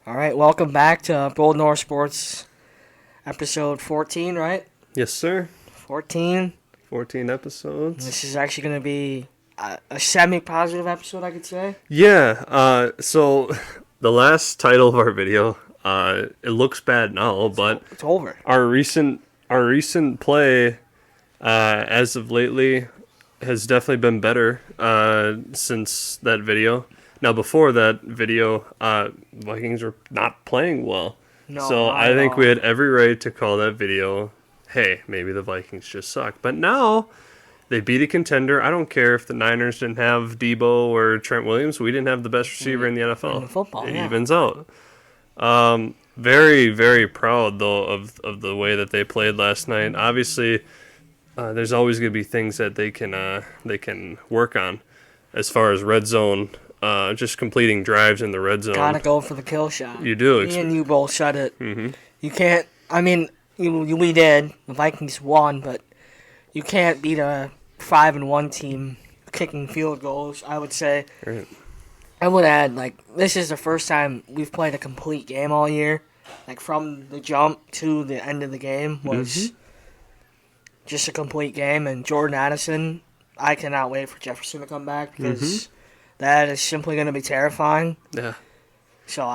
All right, welcome back to Bold North Sports, episode 14, right? Yes, sir. 14. 14 episodes. This is actually going to be a semi-positive episode, I could say. Yeah, so the last title of our video, it looks bad now, but It's over. our recent play, as of lately, has definitely been better since that video. Now, before that video, Vikings were not playing well. No, so not I at think all. we had every right to call that video, hey, maybe the Vikings just suck. But now they beat a contender. I don't care if the Niners didn't have Debo or Trent Williams. We didn't have the best receiver in the NFL. In the football, it yeah. evens out. Very, very proud, though, of the way that they played last night. Obviously, there's always going to be things that they can work on as far as red zone. Just completing drives in the red zone. Gotta go for the kill shot. You do. Me and you both said it. Mm-hmm. You can't, I mean, we did. The Vikings won, but you can't beat a 5-1 team kicking field goals, I would say. Right. I would add, this is the first time we've played a complete game all year. From the jump to the end of the game was just a complete game. And Jordan Addison, I cannot wait for Jefferson to come back because that is simply going to be terrifying. Yeah. So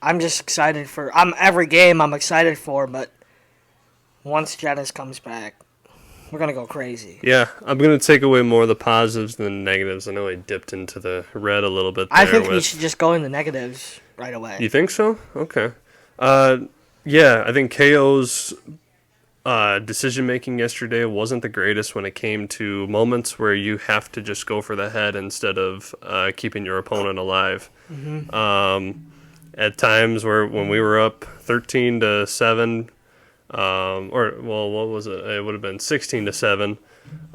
I'm just excited for every game I'm excited for, but once Jettis comes back, we're going to go crazy. Yeah, I'm going to take away more of the positives than the negatives. I know I dipped into the red a little bit there. I think we should just go in the negatives right away. You think so? Okay. Yeah, I think KO's decision-making yesterday wasn't the greatest when it came to moments where you have to just go for the head instead of keeping your opponent alive. At times when we were up 13-7, what was it? It would have been 16-7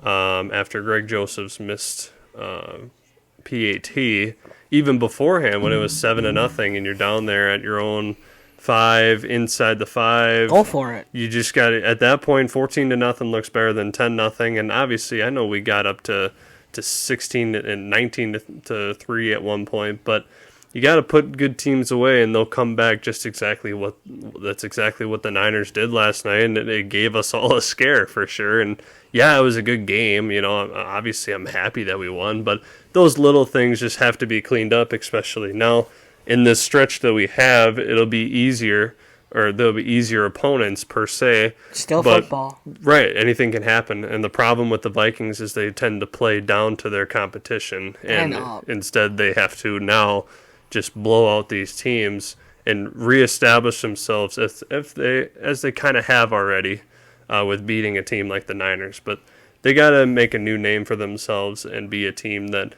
after Greg Joseph's missed PAT. Even beforehand, when it was 7-0, and you're down there at your own 5 inside the 5. Go for it. You just got it. At that point, 14-0 looks better than 10-0, and obviously, I know we got up to 16 and 19-3 at one point, but you got to put good teams away, and they'll come back just exactly what the Niners did last night, and it gave us all a scare for sure. And yeah, it was a good game. Obviously, I'm happy that we won, but those little things just have to be cleaned up, especially now. In this stretch that we have, it'll be easier, or there'll be easier opponents per se. Still football. Right, anything can happen. And the problem with the Vikings is they tend to play down to their competition. And instead they have to now just blow out these teams and reestablish themselves as they kind of have already with beating a team like the Niners. But they got to make a new name for themselves and be a team that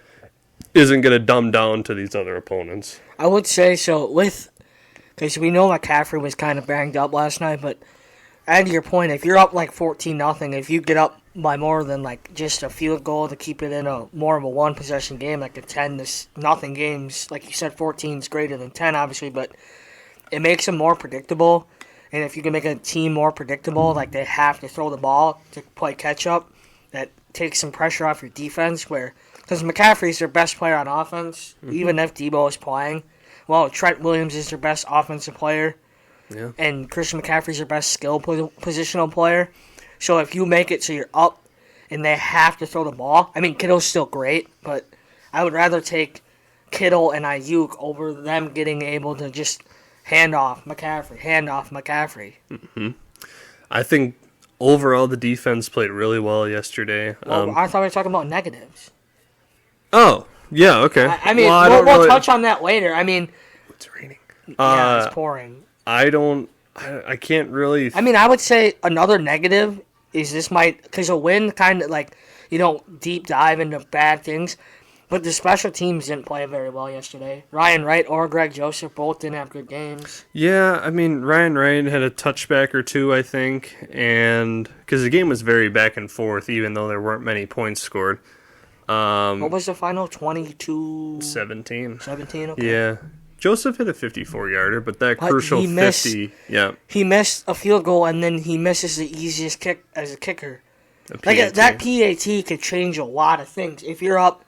isn't going to dumb down to these other opponents. I would say so because we know McCaffrey was kind of banged up last night, but add to your point, if you're up 14-0, if you get up by more than just a field goal to keep it in a more of a one-possession game, like the 10-0 games, like you said, 14 is greater than 10, obviously, but it makes them more predictable. And if you can make a team more predictable, they have to throw the ball to play catch-up, that takes some pressure off your defense, because McCaffrey's their best player on offense, even if Debo is playing. Well, Trent Williams is their best offensive player, and Christian McCaffrey's their best skill positional player. So if you make it so you're up and they have to throw the ball, I mean, Kittle's still great, but I would rather take Kittle and Ayuk over them getting able to just hand off McCaffrey. Mm-hmm. I think overall the defense played really well yesterday. Well, I thought we were talking about negatives. Oh, yeah, okay. I mean, we'll touch on that later. I mean, it's raining. Yeah, it's pouring. I can't really. I mean, I would say another negative is because a win kind of you don't deep dive into bad things, but the special teams didn't play very well yesterday. Ryan Wright or Greg Joseph both didn't have good games. Yeah, I mean, Ryan Wright had a touchback or two, I think, and because the game was very back and forth, even though there weren't many points scored. What was the final? 22... 17. 17, okay. Yeah. Joseph hit a 54-yarder, but that crucial 50... Yeah. He missed a field goal, and then he misses the easiest kick as a kicker. PAT. That PAT could change a lot of things. If you're up,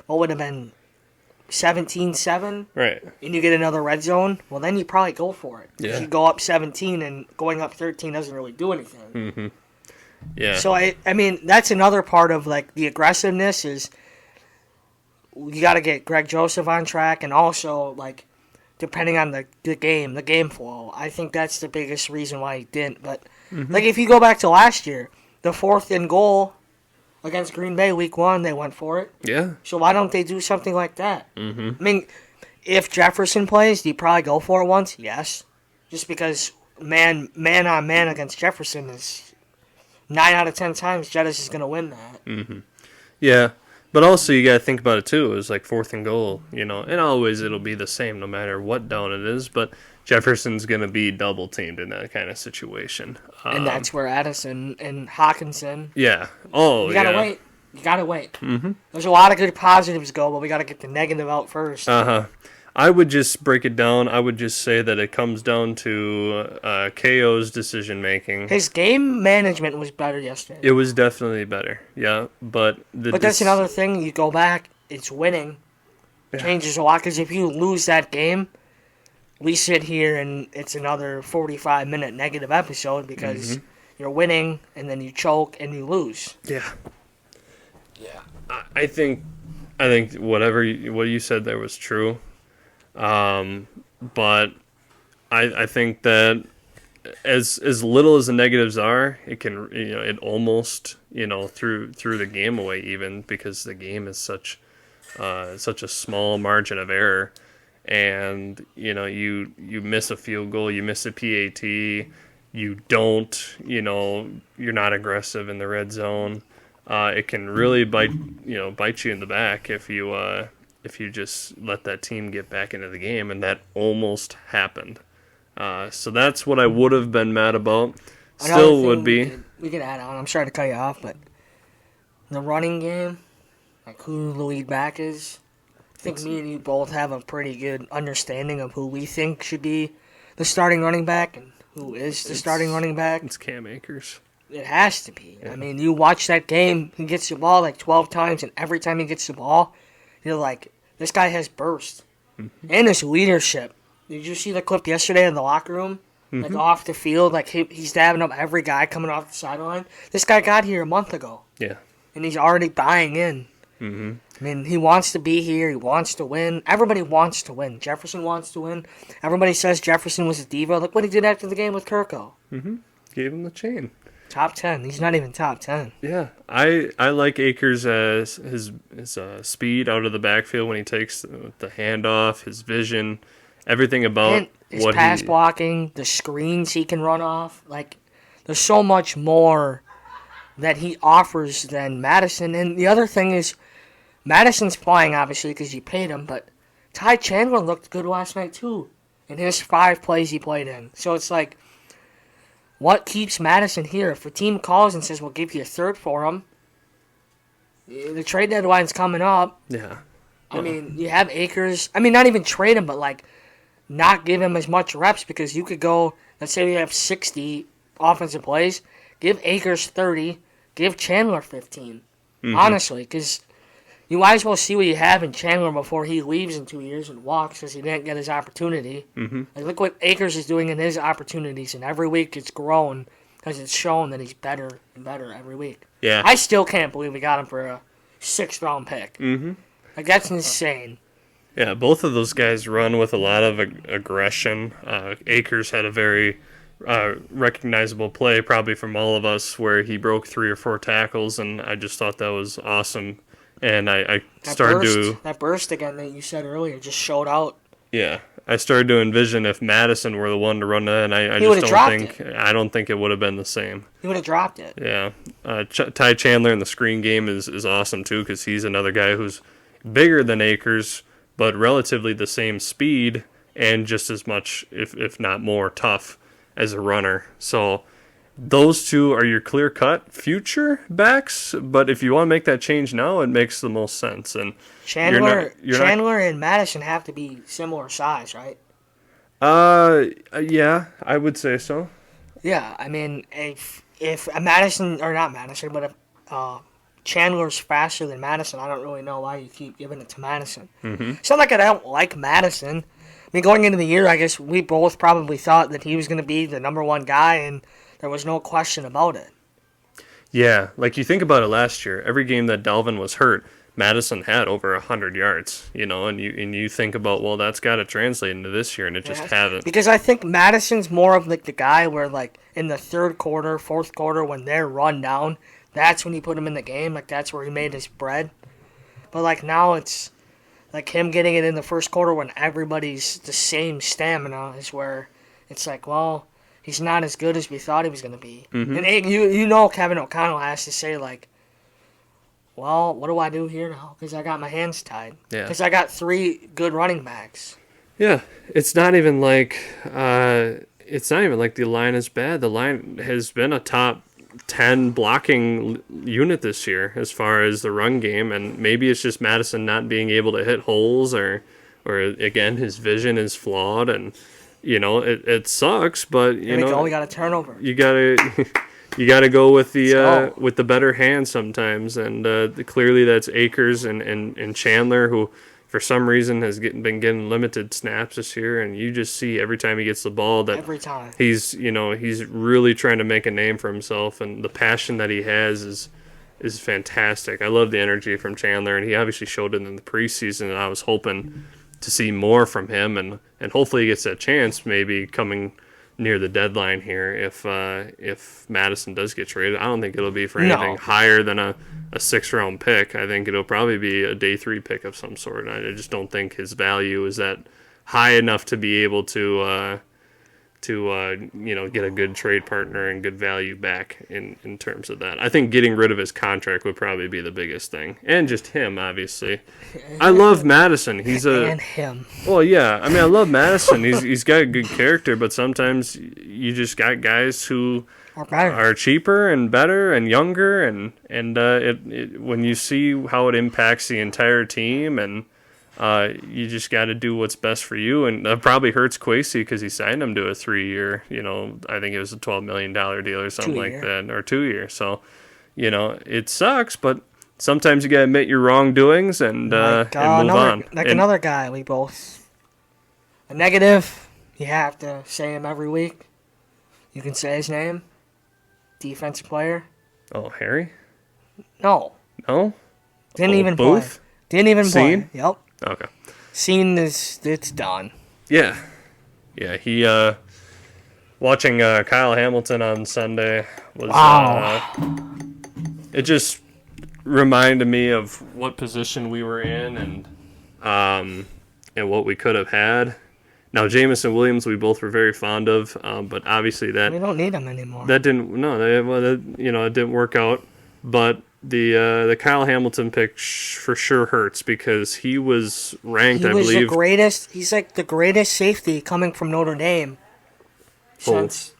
what would have been 17-7, Right. and you get another red zone, well, then you probably go for it. Yeah. If you go up 17 and going up 13 doesn't really do anything. Mm-hmm. Yeah. So, I mean, that's another part of, like, the aggressiveness is you got to get Greg Joseph on track, and also, like, depending on the game flow. I think that's the biggest reason why he didn't. But, like, if you go back to last year, the 4th and goal against Green Bay week 1, they went for it. Yeah. So why don't they do something like that? Mm-hmm. I mean, if Jefferson plays, do you probably go for it once? Yes. Just because man on man against Jefferson is 9 out of 10 times Jettis is going to win that. Mm-hmm. Yeah. But also, you got to think about it, too. It was like 4th and goal, and always it'll be the same no matter what down it is. But Jefferson's going to be double-teamed in that kind of situation. And that's where Addison and Hawkinson... Yeah. Oh, You got to wait. You got to wait. Mm-hmm. There's a lot of good positives go, but we got to get the negative out first. Uh-huh. I would just break it down. I would just say that it comes down to KO's decision-making. His game management was better yesterday. It was definitely better, yeah. But that's another thing. You go back, it's winning. Yeah. Changes a lot, because if you lose that game, we sit here and it's another 45-minute negative episode because you're winning, and then you choke, and you lose. Yeah. Yeah. I think what you said there was true. But I think that as little as the negatives are, it can it almost through the game away, even because the game is such a small margin of error, and you miss a field goal, you miss a PAT, you don't you're not aggressive in the red zone. It can really bite you in the back if you just let that team get back into the game, and that almost happened. So that's what I would have been mad about. Still would be. We can add on. I'm sorry to cut you off, but the running game, like who the lead back is, I think me and you both have a pretty good understanding of who we think should be the starting running back and who is the starting running back. It's Cam Akers. It has to be. Yeah. I mean, you watch that game, he gets the ball like 12 times, and every time he gets the ball, you're like, this guy has burst. Mm-hmm. And his leadership. Did you see the clip yesterday in the locker room? Mm-hmm. Like off the field, like he's dabbing up every guy coming off the sideline. This guy got here a month ago. Yeah. And he's already buying in. Mm-hmm. I mean, he wants to be here. He wants to win. Everybody wants to win. Jefferson wants to win. Everybody says Jefferson was a diva. Look what he did after the game with Kirko. Mm-hmm. Gave him the chain. Top 10. He's not even top 10. Yeah, I like Akers' his speed out of the backfield when he takes the handoff, his vision, everything about and his pass blocking, the screens he can run off. Like, there's so much more that he offers than Madison. And the other thing is, Madison's playing, obviously, because you paid him, but Ty Chandler looked good last night, too, in his 5 plays he played in. So it's like, what keeps Madison here? If a team calls and says, we'll give you a third for him, the trade deadline's coming up. Yeah. I mean, you have Akers. I mean, not even trade him, but, like, not give him as much reps, because you could go, let's say we have 60 offensive plays, give Akers 30, give Chandler 15. Mm-hmm. Honestly, because you might as well see what you have in Chandler before he leaves in 2 years and walks because he didn't get his opportunity. Mm-hmm. Like, look what Akers is doing in his opportunities, and every week it's grown because it's shown that he's better and better every week. Yeah. I still can't believe we got him for a 6th-round pick. Mm-hmm. Like, that's insane. Yeah, both of those guys run with a lot of aggression. Akers had a very recognizable play, probably from all of us, where he broke 3 or 4 tackles, and I just thought that was awesome. And I started that burst again that you said earlier just showed out. Yeah, I started to envision if Madison were the one to run that, and I don't think it would have been the same. He would have dropped it. Yeah, Ty Chandler in the screen game is awesome too, because he's another guy who's bigger than Akers, but relatively the same speed and just as much, if not more, tough as a runner. So those two are your clear-cut future backs, but if you want to make that change now, it makes the most sense. And Chandler and Madison have to be similar size, right? Yeah, I would say so. Yeah, I mean, if Madison, or not Madison, but if Chandler's faster than Madison. I don't really know why you keep giving it to Madison. Mm-hmm. It's not like I don't like Madison. I mean, going into the year, I guess we both probably thought that he was going to be the number one guy, and there was no question about it. Yeah, like you think about it last year, every game that Dalvin was hurt, Madison had over 100 yards, and you think about, well, that's got to translate into this year, and it just hasn't. Because I think Madison's more of like the guy where, like, in the third quarter, fourth quarter, when they're run down, that's when you put him in the game. Like, that's where he made his bread. But, like, now it's like him getting it in the first quarter when everybody's the same stamina is where it's like, well, he's not as good as we thought he was going to be. Mm-hmm. And Kevin O'Connell has to say, like, well, what do I do here now? Because I got my hands tied. Yeah. Because I got 3 good running backs. Yeah, it's not even like the line is bad. The line has been a top 10 blocking unit this year as far as the run game, and maybe it's just Madison not being able to hit holes, or again, his vision is flawed, and it sucks. But we got a turnover. You gotta go with the better hand sometimes, and clearly that's Akers and Chandler, who for some reason has been getting limited snaps this year, and you just see every time he gets the ball that every time he's really trying to make a name for himself, and the passion that he has is fantastic. I love the energy from Chandler, and he obviously showed it in the preseason, and I was hoping to see more from him, and hopefully he gets that chance maybe coming near the deadline here if Madison does get traded. I don't think it'll be for anything higher than a 6th-round pick. I think it'll probably be a day 3 pick of some sort. I just don't think his value is that high enough to be able to get a good trade partner and good value back in terms of that. I think getting rid of his contract would probably be the biggest thing, and just him, obviously. I love Madison. And him. Well, yeah. I mean, I love Madison. He's got a good character, but sometimes you just got guys who are cheaper and better and younger, and when you see how it impacts the entire team, and you just got to do what's best for you, and that probably hurts Kwesi because he signed him to a 3-year. I think it was a $12 million deal or something like that, or 2-year. So, it sucks, but sometimes you got to admit your wrongdoings and move on. Another guy, we both a negative. You have to say him every week. You can say his name. Defensive player. Oh, Harry? No. Didn't even Booth? play. Didn't even Scene? play. Yep. Okay. Scene it's done. Yeah. Yeah, he watching Kyle Hamilton on Sunday was it just reminded me of what position we were in and what we could have had. Now, Jamison Williams, we both were very fond of, but obviously that we don't need him anymore. That didn't it didn't work out. But the Kyle Hamilton pick for sure hurts because he was ranked, I believe. He was the greatest. He's like the greatest safety coming from Notre Dame since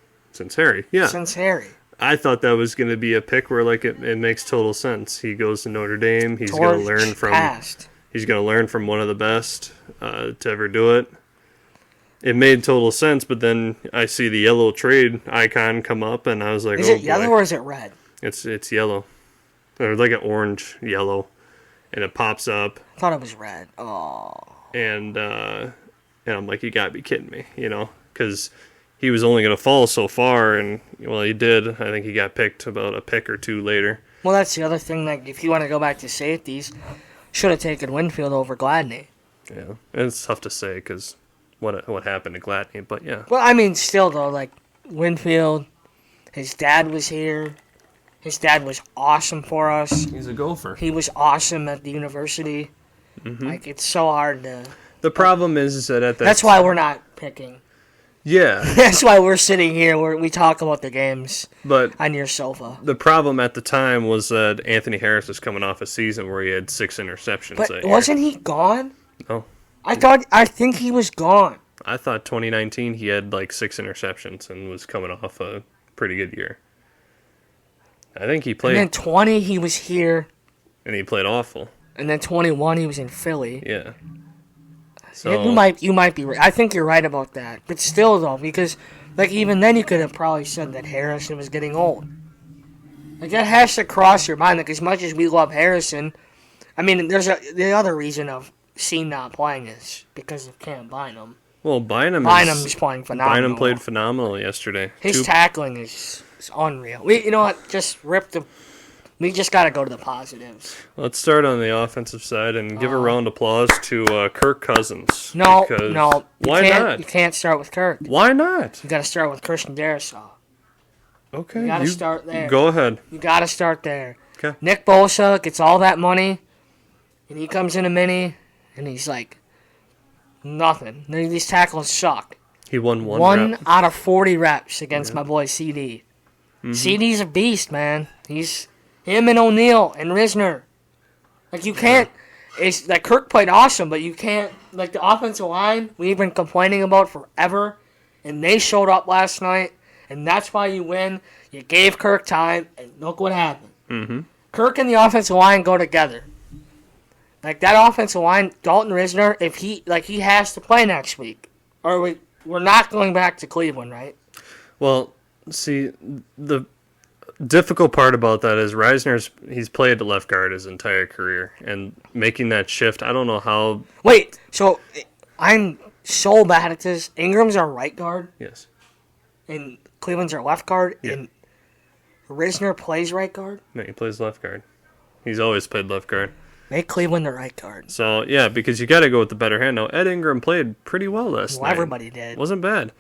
Harry. Yeah, since Harry. I thought that was going to be a pick where it makes total sense. He goes to Notre Dame. He's going to learn from. He's going to learn from one of the best to ever do it. It made total sense, but then I see the yellow trade icon come up, and I was like, "Is it yellow or is it red?" It's yellow, or like an orange yellow, and it pops up. I thought it was red. Oh. And I'm like, you gotta be kidding me, because he was only gonna fall so far, and he did. I think he got picked about a pick or 2 later. Well, that's the other thing. Like, if you want to go back to safeties, should have taken Winfield over Gladney. Yeah, it's tough to say because what happened to Gladney, but yeah. Well, I mean, still though, like Winfield, his dad was here. His dad was awesome for us. He's a gopher. He was awesome at the university. Mm-hmm. Like, it's so hard to. The problem is that that's why we're not picking. Yeah. That's why we're sitting here where we talk about the games on your sofa. The problem at the time was that Anthony Harris was coming off a season where he had 6 interceptions. But wasn't he gone? No. I think he was gone. I thought 2019 he had 6 interceptions and was coming off a pretty good year. I think he played. And then 20 he was here. And he played awful. And then 21 he was in Philly. Yeah. So you might be right. I think you're right about that. But still though, because even then you could have probably said that Harrison was getting old. Like, that has to cross your mind. Like, as much as we love Harrison, I mean, the other reason of Seam not playing is because of Cam Bynum. Well, Bynum is playing phenomenal. Bynum played phenomenal yesterday. His tackling is unreal. You know what? Just rip the. We just got to go to the positives. Let's start on the offensive side and give a round of applause to Kirk Cousins. No. Why not? You can't start with Kirk. Why not? You got to start with Christian Darrisaw. Okay. You got to start there. Go ahead. You got to start there. Okay. Nick Bosa gets all that money, and he comes in a mini, and he's like, nothing. These tackles suck. He won one rep. Out of 40 reps against my boy CD. CD's a beast, man. He's him and O'Neal and Risner. Like, you can't. It's like Kirk played awesome, but you can't. Like, the offensive line, we've been complaining about forever, and they showed up last night, and that's why you win. You gave Kirk time, and look what happened. Mm-hmm. Kirk and the offensive line go together. Like, that offensive line, Dalton Risner, if he has to play next week, or we're not going back to Cleveland, right? Well, see, the difficult part about that is he's played left guard his entire career, and making that shift, I don't know how. Wait, so I'm so bad at this. Ingram's our right guard. Yes. And Cleveland's our left guard. Yeah. And Risner plays right guard. No, he plays left guard. He's always played left guard. Make Cleveland the right guard. So, yeah, because you got to go with the better hand. Now, Ed Ingram played pretty well last night. Everybody did. Wasn't bad.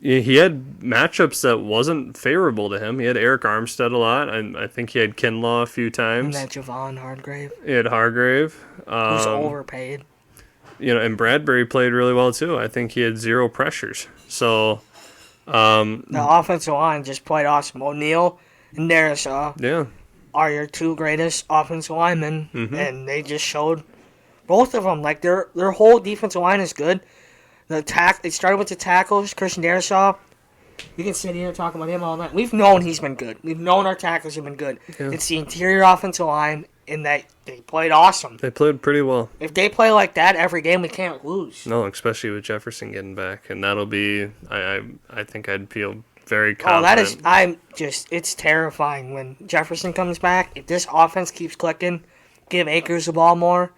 He had matchups that wasn't favorable to him. He had Eric Armstead a lot, and I think he had Kinlaw a few times. And that Javon Hargrave. He had Hargrave. Who's overpaid. And Bradbury played really well, too. I think he had 0 pressures. So, the offensive line just played awesome. O'Neal and Darrisaw are your 2 greatest offensive linemen, and they just showed both of them. Like, their whole defensive line is good. They started with the tackles. Christian Darrisaw, you can sit here and talk about him all night. We've known he's been good. We've known our tackles have been good. Yeah. It's the interior offensive line, and they played awesome. They played pretty well. If they play like that every game, we can't lose. No, especially with Jefferson getting back, and that'll be. I think I'd feel very confident. It's terrifying when Jefferson comes back. If this offense keeps clicking, give Akers the ball more.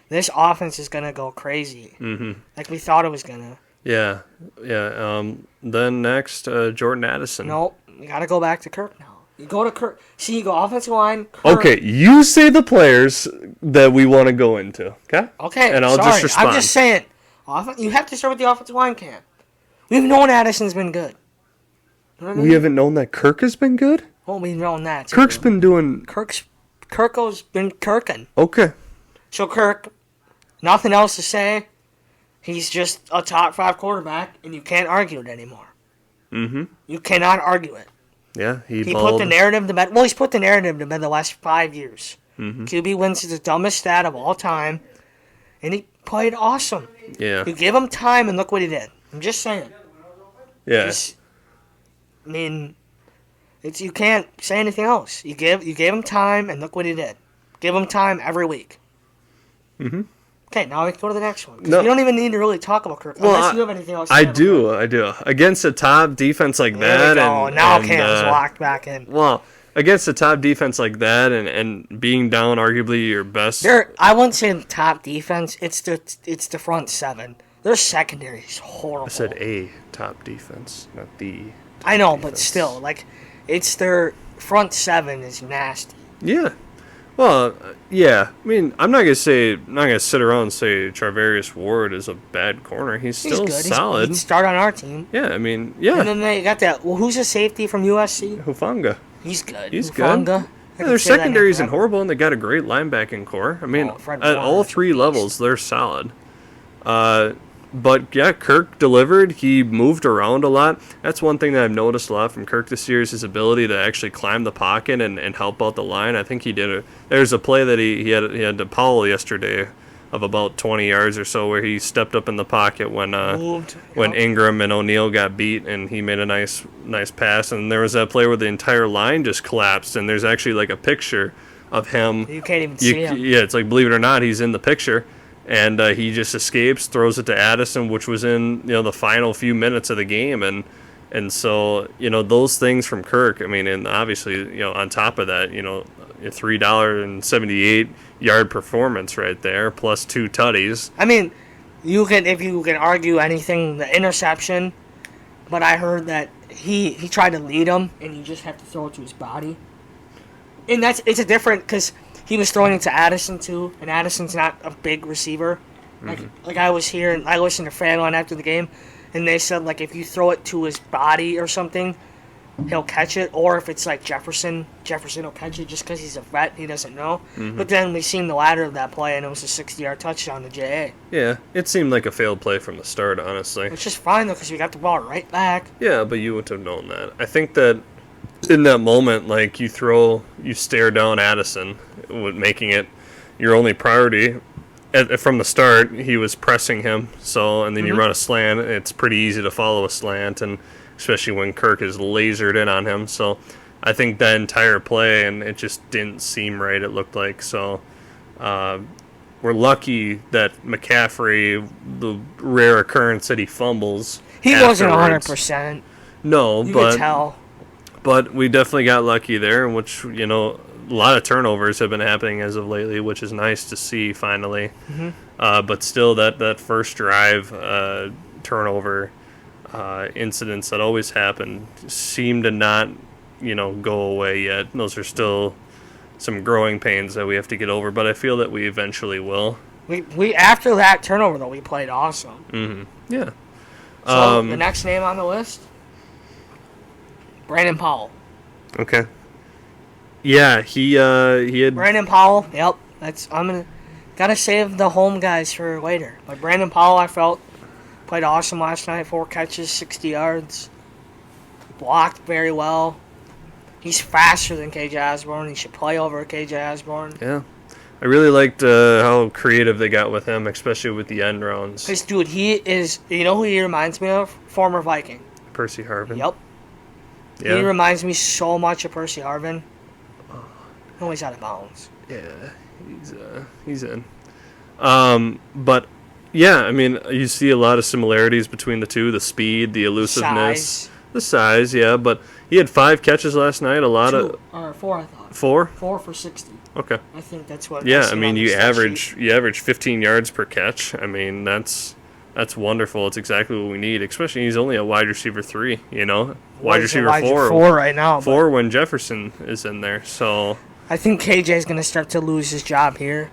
This offense is going to go crazy. Mm-hmm. Like we thought it was going to. Yeah. Then next, Jordan Addison. No, you got to go back to Kirk now. You go to Kirk. See, you go offensive line, Kirk. Okay, you say the players that we want to go into, okay? Okay, and I'll just respond. I'm just saying. You have to start with the offensive line, Cam. We've known Addison's been good. You know what I mean? We haven't known that Kirk has been good? Well, we've known that, too. Kirk's been doing... Kirko's been Kirkin. Okay. So Kirk, nothing else to say. He's just a top 5 quarterback, and you can't argue it anymore. Mm-hmm. You cannot argue it. Yeah, he put the narrative to bed. Well, he's put the narrative to bed the last 5 years. Mm-hmm. QB wins is the dumbest stat of all time, and he played awesome. Yeah. You give him time, and look what he did. I'm just saying. Yeah. You can't say anything else. You gave him time, and look what he did. Give him time every week. Mm-hmm. Okay, now we can go to the next one. No. You don't even need to really talk about Kirk unless you have anything else to say. I do. Against a top defense like that. Now Cam's locked back in. Well, against a top defense like that and being down arguably your best. I wouldn't say the top defense. It's the front 7. Their secondary is horrible. I said a top defense, not the I know, defense. But still, it's their front 7 is nasty. Yeah. Well, yeah. I mean, I'm not gonna sit around and say Charvarius Ward is a bad corner. He's still good. solid. He'd start on our team. Yeah, I mean, yeah. And then they got that. Well, who's a safety from USC? Hufanga. He's good. Good. Yeah, their secondary isn't horrible, and they got a great linebacking core. I mean, at all 3 levels, they're solid. But, yeah, Kirk delivered. He moved around a lot. That's one thing that I've noticed a lot from Kirk this year is his ability to actually climb the pocket and help out the line. I think he did there's a play that he had to Powell yesterday of about 20 yards or so where he stepped up in the pocket when Ingram and O'Neal got beat, and he made a nice pass. And there was that play where the entire line just collapsed, and there's actually a picture of him. You can't even see him. Yeah, it's believe it or not, he's in the picture. And he just escapes, throws it to Addison, which was in the final few minutes of the game, and And so, those things from Kirk, I mean, and obviously, on top of that, a $3.78 yard performance right there, plus 2 tutties. I mean, if you can argue anything, the interception, but I heard that he tried to lead him, and you just have to throw it to his body. And it's a different, because he was throwing it to Addison, too, and Addison's not a big receiver. Like I was here, and I listened to Fan On after the game, and they said, like, if you throw it to his body or something, he'll catch it. Or if it's like Jefferson will catch it just because he's a vet. He doesn't know. Mm-hmm. But then we seen the ladder of that play, and it was a 60-yard touchdown to J.A. Yeah, it seemed like a failed play from the start, honestly. Which is fine, though, because we got the ball right back. Yeah, but you wouldn't have known that. I think that in that moment, like, you stare down Addison, making it your only priority. From the start, he was pressing him, and then you run a slant. It's pretty easy to follow a slant, and especially when Kirk is lasered in on him. So I think that entire play, and it just didn't seem right, it looked like. So we're lucky that McCaffrey, the rare occurrence that he fumbles. He wasn't 100%. No, you could tell. But we definitely got lucky there, which, a lot of turnovers have been happening as of lately, which is nice to see finally. Mm-hmm. But still, that first drive turnover incidents that always happen seem to not, go away yet. Those are still some growing pains that we have to get over, but I feel that we eventually will. We after that turnover, though, we played awesome. Mm-hmm. Yeah. So the next name on the list, Brandon Powell. Okay. Yeah, he had Brandon Powell. Yep, gotta save the home guys for later. But Brandon Powell, I felt played awesome last night. 4 catches, 60 yards, blocked very well. He's faster than KJ Osborne. He should play over KJ Osborne. Yeah, I really liked how creative they got with him, especially with the end rounds. Because, dude, he is. You know who he reminds me of? Former Viking. Percy Harvin. Yep. Yeah. He reminds me so much of Percy Harvin. Oh, he's out of bounds. Yeah, he's in. But yeah, I mean, you see a lot of similarities between the two: the speed, the elusiveness, the size. Yeah, but he had 5 catches last night. Or 4, I thought. 4? 4 for 60. Okay. I think that's what. Yeah, I mean, you average 15 yards per catch. I mean, that's wonderful. It's exactly what we need. Especially he's only a wide receiver 3. Wide receiver 4. 4 right now. 4 when Jefferson is in there. So. I think KJ is going to start to lose his job here,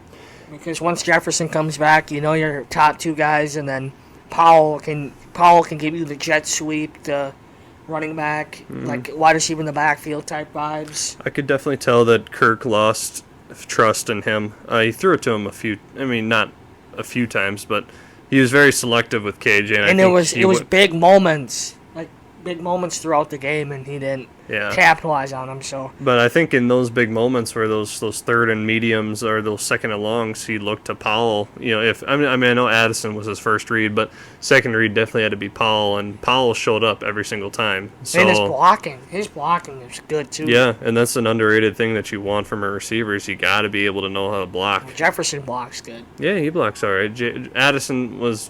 because once Jefferson comes back, your top 2 guys, and then Powell can give you the jet sweep, the running back, like wide receiver in the backfield type vibes. I could definitely tell that Kirk lost trust in him. He threw it to him not a few times, but he was very selective with KJ. And it was big moments. Big moments throughout the game, and he didn't capitalize on them. So, but I think in those big moments where those third and mediums or those second and longs, he looked to Powell. I know Addison was his first read, but second read definitely had to be Powell, and Powell showed up every single time. So, and his blocking is good too. Yeah, and that's an underrated thing that you want from a receiver is you got to be able to know how to block. Jefferson blocks good. Yeah, he blocks all right. Addison's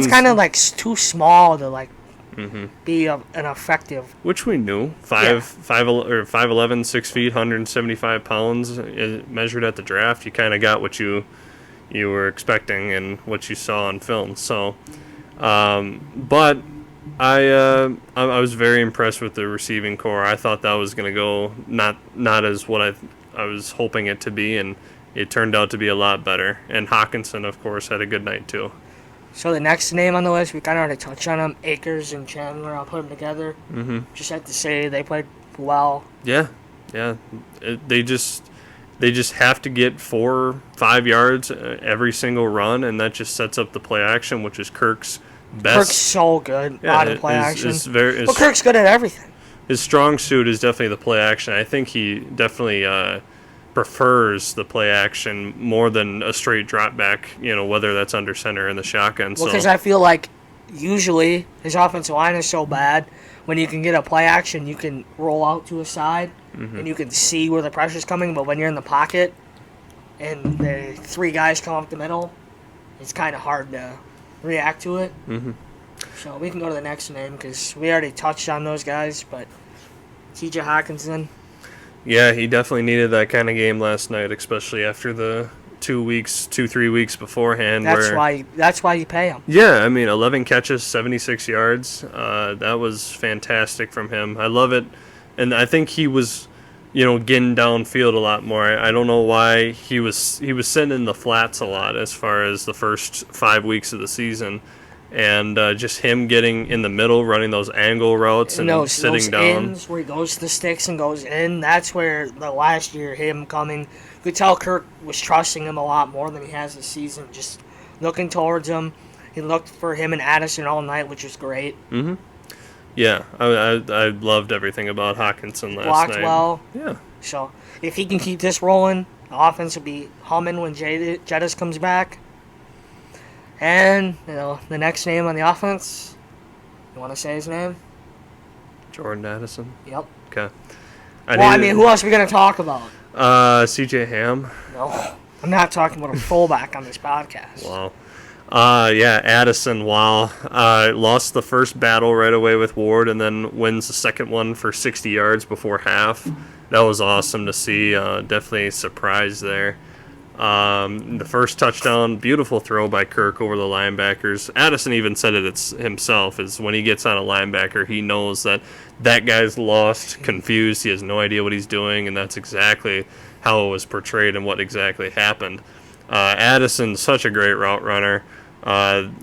kind of like too small to be an effective. Which we knew. 5'11", 6 feet, 175 pounds, measured at the draft. You kind of got what you were expecting and what you saw on film. So, but I was very impressed with the receiving core. I thought that was going to go not as what I was hoping it to be, and it turned out to be a lot better. And Hawkinson, of course, had a good night too. So the next name on the list, we kind of already touched on them, Akers and Chandler. I'll put them together. Mm-hmm. Just have to say they played well. Yeah. They just have to get 4 or 5 yards every single run, and that just sets up the play action, which is Kirk's best. Kirk's so good out of play action. But Kirk's good at everything. His strong suit is definitely the play action. I think he definitely prefers the play action more than a straight drop back, whether that's under center in the shotgun. Well, because I feel like usually his offensive line is so bad, when you can get a play action, you can roll out to a side, and you can see where the pressure's coming, but when you're in the pocket and the 3 guys come up the middle, it's kind of hard to react to it. Mm-hmm. So we can go to the next name because we already touched on those guys, but T.J. Hawkinson. Yeah, he definitely needed that kind of game last night, especially after the 3 weeks beforehand. That's why you pay him. Yeah, I mean, 11 catches, 76 yards. That was fantastic from him. I love it, and I think he was, getting downfield a lot more. I don't know why he was sitting in the flats a lot as far as the first 5 weeks of the season, and just him getting in the middle, running those angle routes and sitting those down. Ins where he goes to the sticks and goes in. That's where the last year him coming. You could tell Kirk was trusting him a lot more than he has this season. Just looking towards him. He looked for him and Addison all night, which was great. Mm-hmm. Yeah, I loved everything about Hawkinson last Blocked night. well. Yeah. So if he can keep this rolling, the offense will be humming when Jettis comes back. And, the next name on the offense, you want to say his name? Jordan Addison. Yep. Okay. Who else are we going to talk about? C.J. Ham. No, I'm not talking about a fullback on this podcast. Wow. Yeah, Addison, wow. Lost the first battle right away with Ward and then wins the second one for 60 yards before half. That was awesome to see. Definitely a surprise there. The first touchdown, beautiful throw by Kirk over the linebackers. Addison even said it himself, is when he gets on a linebacker, he knows that guy's lost, confused, he has no idea what he's doing, and that's exactly how it was portrayed and what exactly happened. Addison's such a great route runner.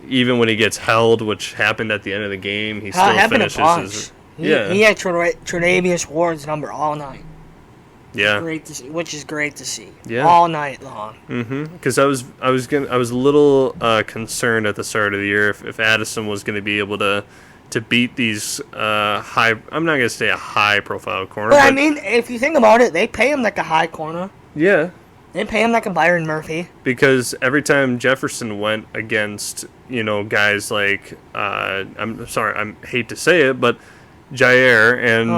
Even when he gets held, which happened at the end of the game, he still finishes He had Tre'Davious Ward's number all night. Yeah, great to see, which is great to see. Yeah, all night long. Because I was a little concerned at the start of the year if Addison was going to be able to beat these high. I'm not going to say a high profile corner. But I mean, if you think about it, they pay him like a high corner. Yeah. They pay him like a Byron Murphy. Because every time Jefferson went against guys like I hate to say it, but Jair and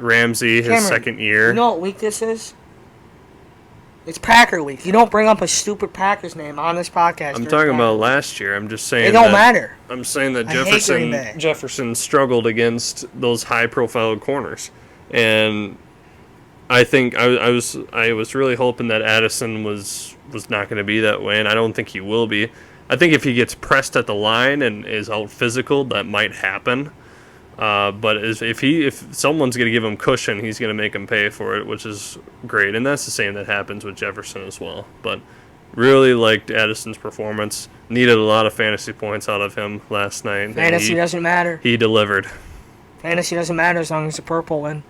Ramsey his second year. You know what week this is? It's Packer week. You don't bring up a stupid Packers name on this podcast. I'm talking about last year. I'm just saying it don't matter. I'm saying that Jefferson struggled against those high profile corners, and I think I was really hoping that Addison was not going to be that way, and I don't think he will be. I think if he gets pressed at the line and is out physical, that might happen. But if someone's going to give him cushion, he's going to make him pay for it, which is great. And that's the same that happens with Jefferson as well. But really liked Addison's performance. Needed a lot of fantasy points out of him last night. Fantasy doesn't matter. He delivered. Fantasy doesn't matter as long as the purple win.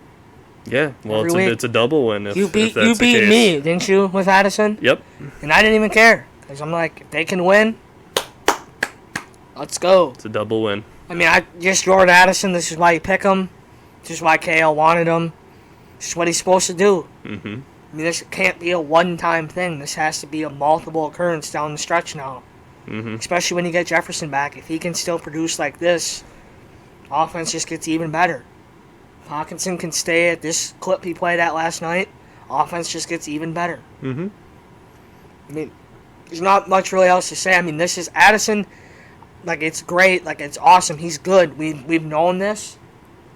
Yeah, well, it's a double win. If you beat me, didn't you, with Addison? Yep. And I didn't even care because I'm like, if they can win, let's go. It's a double win. I mean, Jordan Addison. This is why you pick him. This is why KL wanted him. This is what he's supposed to do. Mm-hmm. I mean, this can't be a one-time thing. This has to be a multiple occurrence down the stretch now. Mm-hmm. Especially when you get Jefferson back. If he can still produce like this, offense just gets even better. If Hawkinson can stay at this clip he played at last night, offense just gets even better. Mm-hmm. I mean, there's not much really else to say. I mean, this is Addison. Like, it's great. Like, it's awesome. He's good. We've known this.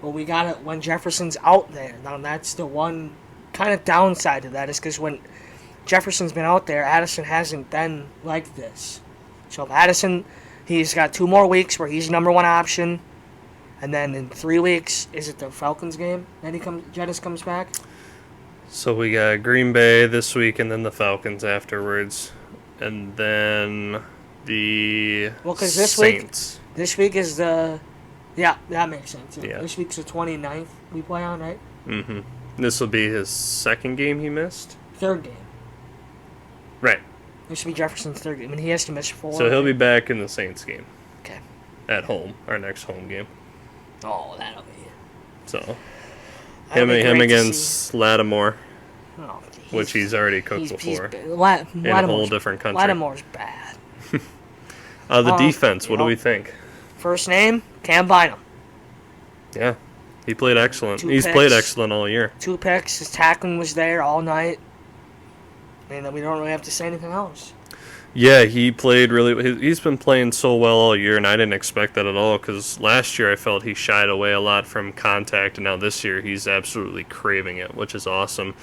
But we got it when Jefferson's out there. Now, that's the one kind of downside to that is because when Jefferson's been out there, Addison hasn't been like this. So, if Addison, he's got 2 more weeks where he's number one option. And then in 3 weeks, is it the Falcons game that Jettis comes back? So we got Green Bay this week and then the Falcons afterwards. And then the Saints. This week is the... Yeah, that makes sense. Yeah. This week's the 29th we play on, right? Mm-hmm. This will be his second game he missed? Third game. Right. This will be Jefferson's third game. I mean, he has to miss 4. So he'll be back in the Saints game. Okay. At home. Our next home game. Oh, that'll be... So, him against Lattimore, which he's already cooked before in a whole different country. Lattimore's bad. The defense, what do we think? First name, Cam Bynum. Yeah, he played excellent. He's played excellent all year. 2 picks. His tackling was there all night. I mean, we don't really have to say anything else. Yeah, he played really. He's been playing so well all year, and I didn't expect that at all. Because last year I felt he shied away a lot from contact, and now this year he's absolutely craving it, which is awesome.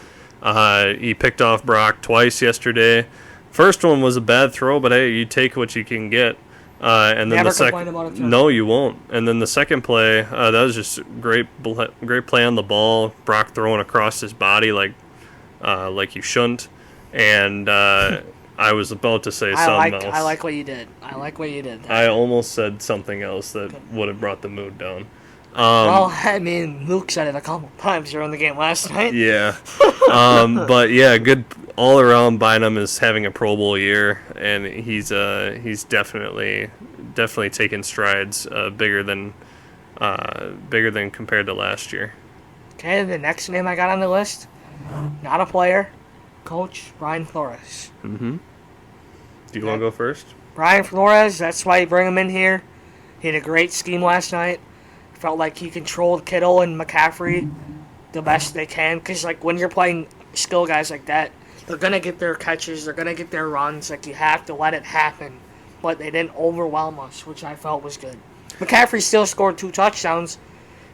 He picked off Brock twice yesterday. First one was a bad throw, but hey, you take what you can get. And then Never the complain about second, it. no, you won't. And then the second play, that was just great play on the ball. Brock throwing across his body like you shouldn't. And I was about to say something else. I like what you did. I like what you did. I almost said something else that would have brought the mood down. Well, I mean, Luke said it a couple times during the game last night. Yeah. But yeah, good all around. Bynum is having a Pro Bowl year, and he's definitely taken strides bigger than compared to last year. Okay, the next name I got on the list, not a player, Coach Brian Flores. Mm-hmm. Do you want to go first? Brian Flores, that's why you bring him in here. He had a great scheme last night. Felt like he controlled Kittle and McCaffrey the best they can. Because, like, when you're playing skill guys like that, they're going to get their catches. They're going to get their runs. Like, you have to let it happen. But they didn't overwhelm us, which I felt was good. McCaffrey still scored 2 touchdowns.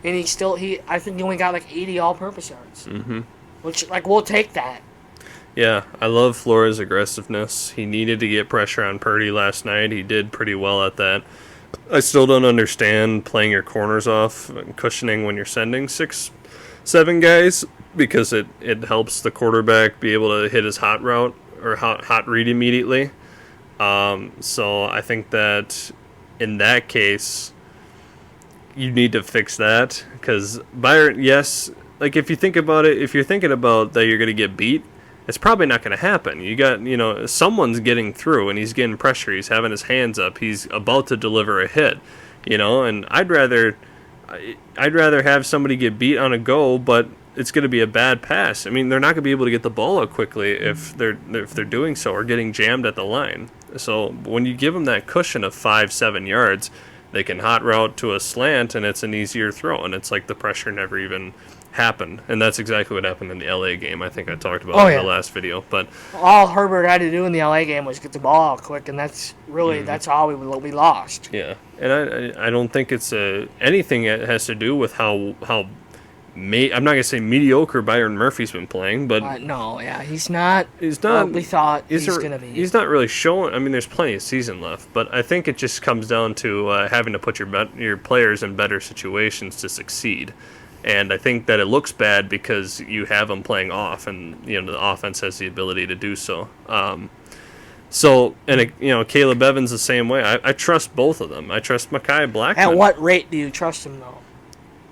And I think he only got, like, 80 all-purpose yards. Mm-hmm. Which, like, we'll take that. Yeah, I love Flores' aggressiveness. He needed to get pressure on Purdy last night. He did pretty well at that. I still don't understand playing your corners off and cushioning when you're sending 6-7 guys, because it helps the quarterback be able to hit his hot route or hot read immediately. So I think that in that case, you need to fix that, because Byron, yes, like if you think about it, if you're thinking about that you're going to get beat, it's probably not going to happen. You got, someone's getting through and he's getting pressure. He's having his hands up. He's about to deliver a hit, and I'd rather have somebody get beat on a go, but it's going to be a bad pass. I mean, they're not going to be able to get the ball out quickly if they're doing so, or getting jammed at the line. So when you give them that cushion of 5-7 yards, they can hot route to a slant and it's an easier throw, and it's like the pressure never even happened. And that's exactly what happened in the LA game. I think I talked about in the last video. But all Herbert had to do in the LA game was get the ball out quick, and that's really that's all we lost. Yeah, and I don't think it's anything that has to do with how I'm not gonna say mediocre Byron Murphy's been playing, but no, yeah, he's not. He's not. We thought he's gonna be. He's not really showing. I mean, there's plenty of season left, but I think it just comes down to having to put your players in better situations to succeed. And I think that it looks bad because you have them playing off, and the offense has the ability to do so. Caleb Evans the same way. I trust both of them. I trust Mekhi Blackmon. At what rate do you trust him, though?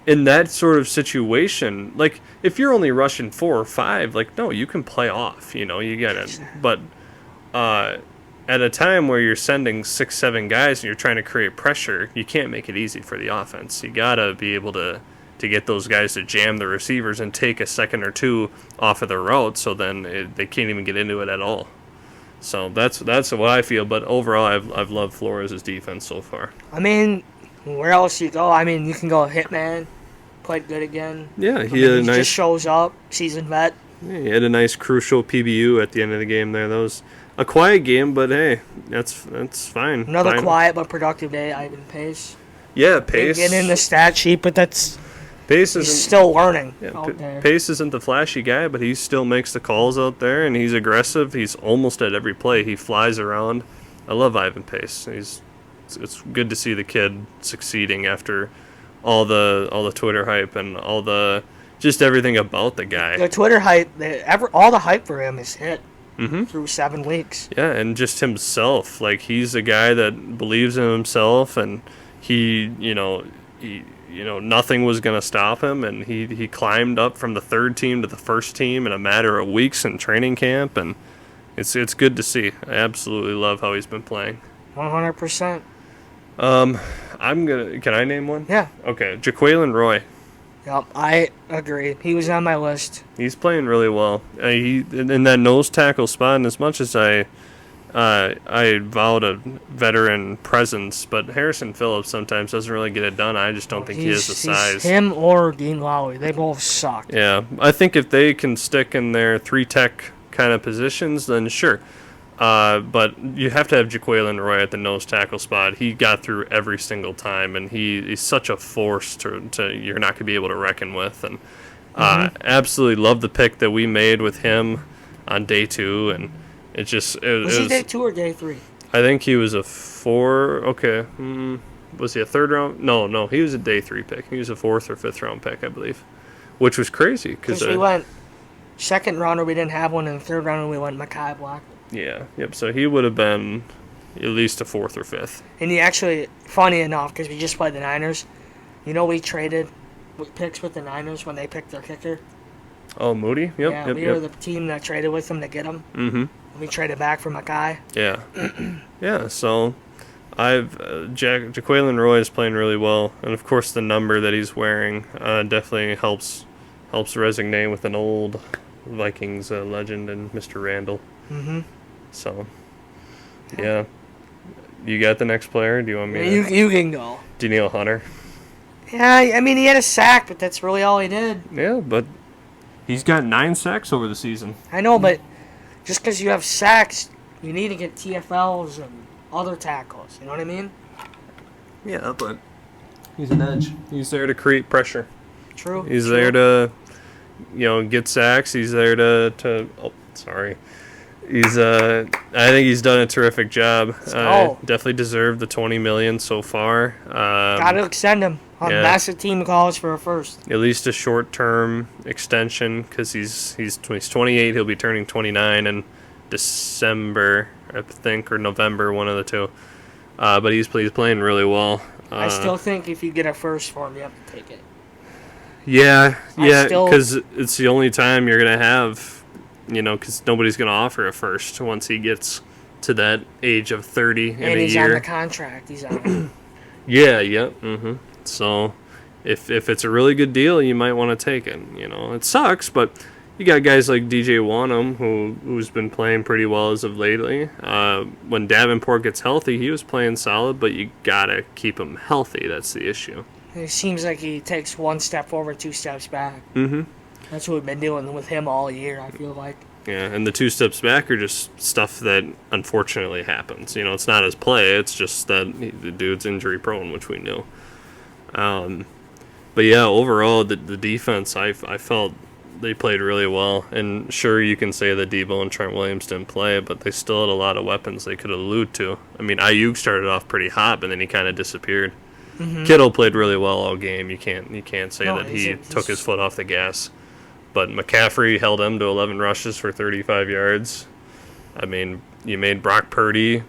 In that sort of situation, like if you're only rushing 4 or 5, like no, you can play off. You get it. But at a time where you're sending 6-7 guys and you're trying to create pressure, you can't make it easy for the offense. You gotta be able to get those guys to jam the receivers and take a second or 2 off of their route, so then they can't even get into it at all. So that's what I feel. But overall, I've loved Flores' defense so far. I mean, where else you go? I mean, you can go Hitman, played good again. Yeah, he just shows up, seasoned vet. Yeah, he had a nice crucial PBU at the end of the game there. That was a quiet game, but hey, that's fine. Another quiet but productive day. Ivan Pace. Yeah, Pace. Didn't get in the stat sheet, but he's still learning out there. Pace isn't the flashy guy, but he still makes the calls out there, and he's aggressive. He's almost at every play. He flies around. I love Ivan Pace. It's good to see the kid succeeding after all the Twitter hype and all the just everything about the guy. The Twitter hype, all the hype for him is hit through 7 weeks. Yeah, and just himself. Like, he's a guy that believes in himself, and he nothing was going to stop him, and he climbed up from the 3rd team to the 1st team in a matter of weeks in training camp, and it's good to see. I absolutely love how he's been playing. 100%. Can I name one? Yeah. Okay, Jaquelin Roy. Yep, I agree. He was on my list. He's playing really well. He in that nose tackle spot, and as much as I vowed a veteran presence, but Harrison Phillips sometimes doesn't really get it done. I just don't think he has the size. Him or Dean Lowry, they both suck. Yeah, I think if they can stick in their 3-tech kind of positions, then sure. But you have to have Jaquelin Roy at the nose tackle spot. He got through every single time, and he's such a force to you're not going to be able to reckon with. And absolutely love the pick that we made with him on day 2, and it just was he day 2 or day 3? I think he was a 4. Okay, was he a 3rd round? No, he was a day 3 pick. He was a 4th or 5th round pick, I believe, which was crazy because we went 2nd rounder, we didn't have one, and 3rd rounder we went Mekhi Blackmon. Yeah, yep. So he would have been at least a 4th or 5th. And he actually, funny enough, because we just played the Niners, we traded picks with the Niners when they picked their kicker. Oh, Moody? Yep. Yeah, we were the team that traded with them to get him. Mm-hmm. We traded back for Mekhi. Yeah. Yeah, so Jaquelin Roy is playing really well. And, of course, the number that he's wearing definitely helps resonate with an old Vikings legend and Mr. Randall. Mm-hmm. So, yeah. You got the next player? Do you want me to? You can go. Danielle Hunter. Yeah, I mean, he had a sack, but that's really all he did. Yeah, but he's got 9 sacks over the season. I know, but just because you have sacks, you need to get TFLs and other tackles. You know what I mean? Yeah, but he's an edge. He's there to create pressure. True. He's there to, get sacks. He's there to I think he's done a terrific job. Definitely deserved the $20 million so far. Got to extend him. Unless a team calls for a first. At least a short-term extension because he's 28. He'll be turning 29 in December, I think, or November, one of the two. But he's playing really well. I still think if you get a first for him, you have to take it. Yeah, because it's the only time you're going to have, because nobody's going to offer a first once he gets to that age of 30 in a year. And he's on the contract. He's on. Yeah. Mm-hmm. So if it's a really good deal, you might want to take it. It sucks, but you got guys like DJ Wanham who's been playing pretty well as of lately. When Davenport gets healthy, he was playing solid, but you got to keep him healthy. That's the issue. It seems like he takes 1 step forward, 2 steps back. Mm-hmm. That's what we've been doing with him all year, I feel like. Yeah, and the 2 steps back are just stuff that unfortunately happens. It's not his play. It's just that the dude's injury prone, which we knew. But yeah, overall, the defense, I felt they played really well. And sure, you can say that Debo and Trent Williams didn't play, but they still had a lot of weapons they could allude to. I mean, Ayuk started off pretty hot, but then he kind of disappeared. Mm-hmm. Kittle played really well all game. You can't say that he took his foot off the gas. But McCaffrey held him to 11 rushes for 35 yards. I mean, you made Brock Purdy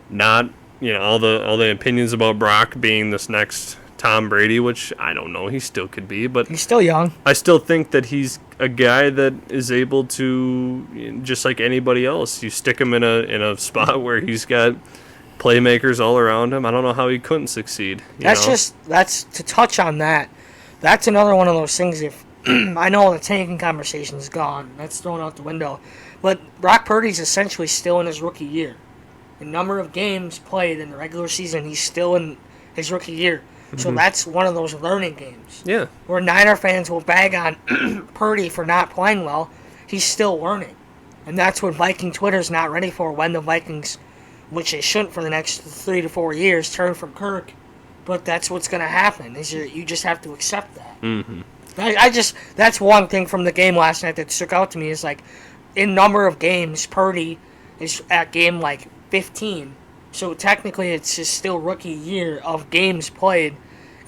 not, all the opinions about Brock being this next Tom Brady, which I don't know, he still could be, but he's still young. I still think that he's a guy that is able to, just like anybody else, you stick him in a spot where he's got playmakers all around him. I don't know how he couldn't succeed. That's to touch on that. That's another one of those things. If I know the tanking conversation is gone, that's thrown out the window, but Brock Purdy's essentially still in his rookie year. The number of games played in the regular season, he's still in his rookie year. So that's one of those learning games. Yeah. Where Niner fans will bag on Purdy for not playing well. He's still learning. And that's what Viking Twitter's not ready for when the Vikings, which they shouldn't for the next 3 to 4 years, turn from Kirk. But that's what's going to happen. You just have to accept that. Mm-hmm. That's one thing from the game last night that stuck out to me is like, in number of games, Purdy is at game like 15. So technically, it's just still rookie year of games played.